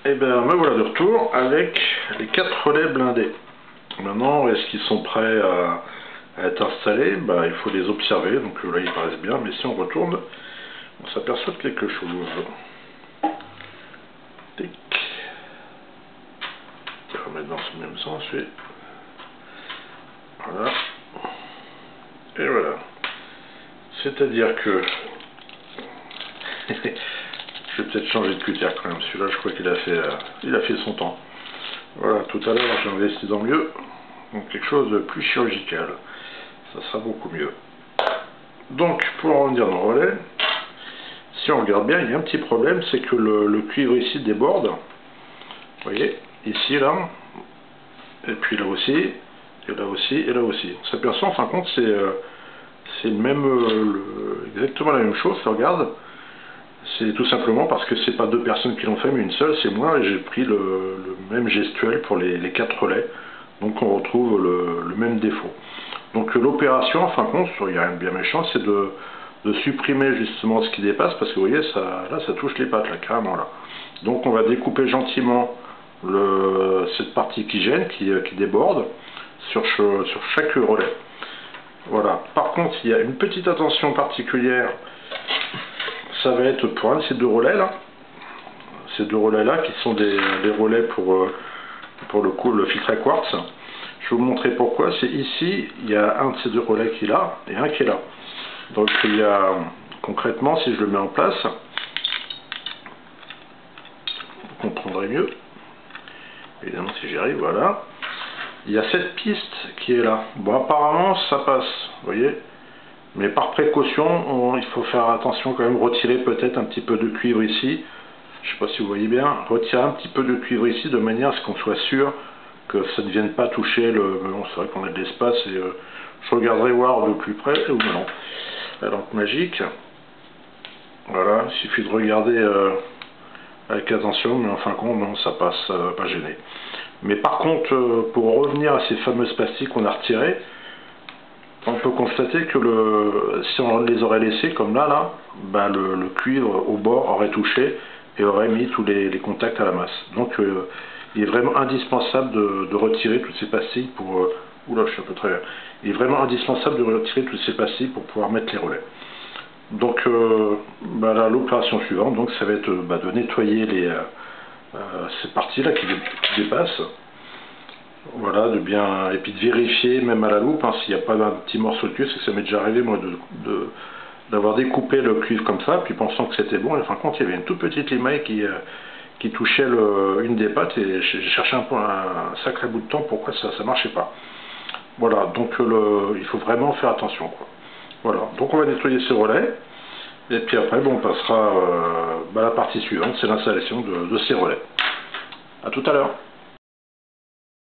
Et bien me voilà de retour avec les 4 relais blindés. Maintenant, est-ce qu'ils sont prêts à être installés? Il faut les observer, donc là ils paraissent bien, mais si on retourne, on s'aperçoit de quelque chose. Tic. On va remettre dans ce même sens, oui. Voilà. Et voilà. C'est-à-dire que... je vais peut-être changer de cutter quand même, celui-là je crois qu'il a fait son temps. Voilà, tout à l'heure j'ai investi dans mieux, donc quelque chose de plus chirurgical, ça sera beaucoup mieux. Donc pour en revenir dans le relais, si on regarde bien, il y a un petit problème, c'est que le cuivre ici déborde, vous voyez, ici, là, et puis là aussi, et là aussi, et là aussi. On s'aperçoit en fin de compte, c'est exactement la même chose, si on regarde. C'est tout simplement parce que c'est pas 2 personnes qui l'ont fait, mais une seule, c'est moi, et j'ai pris le même gestuel pour les 4 relais. Donc on retrouve le même défaut. Donc l'opération, en fin de compte, il n'y a rien de bien méchant, c'est de supprimer justement ce qui dépasse, parce que vous voyez, là ça touche les pattes, là, carrément là. Donc on va découper gentiment cette partie qui gêne, qui déborde, sur chaque relais. Voilà. Par contre, il y a une petite attention particulière. Ça va être pour un de ces 2 relais là, ces 2 relais là qui sont des relais pour le coup le filtre à quartz. Je vais vous montrer pourquoi. C'est ici, il y a un de ces 2 relais qui est là et un qui est là. Donc il y a concrètement, si je le mets en place, vous comprendrez mieux. Évidemment si j'y arrive, voilà. Il y a cette piste qui est là. Bon, apparemment ça passe, vous voyez. Mais par précaution, il faut faire attention quand même, retirer peut-être un petit peu de cuivre ici. Je ne sais pas si vous voyez bien, retirer un petit peu de cuivre ici de manière à ce qu'on soit sûr que ça ne vienne pas toucher le... Bon, c'est vrai qu'on a de l'espace et je regarderai voir de plus près, ou non. La lampe magique. Voilà, il suffit de regarder avec attention, mais en fin de compte, non, ça passe, ça ne va pas gêner. Mais par contre, pour revenir à ces fameuses pastilles qu'on a retirées, on peut constater que si on les aurait laissés comme là, le cuivre au bord aurait touché et aurait mis tous les contacts à la masse. Donc il est vraiment indispensable de retirer toutes ces pastilles pour... oula, je suis un peu travers. Il est vraiment indispensable de retirer toutes ces pastilles pour pouvoir mettre les relais. Donc là, l'opération suivante, donc, ça va être de nettoyer ces parties-là qui dépassent. Voilà, et puis de vérifier même à la loupe, hein, s'il n'y a pas un petit morceau de cuivre, c'est que ça m'est déjà arrivé moi d'avoir découpé le cuivre comme ça, puis pensant que c'était bon, et en fin de compte il y avait une toute petite limaille qui touchait une des pattes, et j'ai cherché un sacré bout de temps pourquoi ça ne marchait pas. Voilà, donc il faut vraiment faire attention, quoi. Voilà, donc on va nettoyer ces relais, et puis après on passera à la partie suivante, c'est l'installation de ces relais. A tout à l'heure.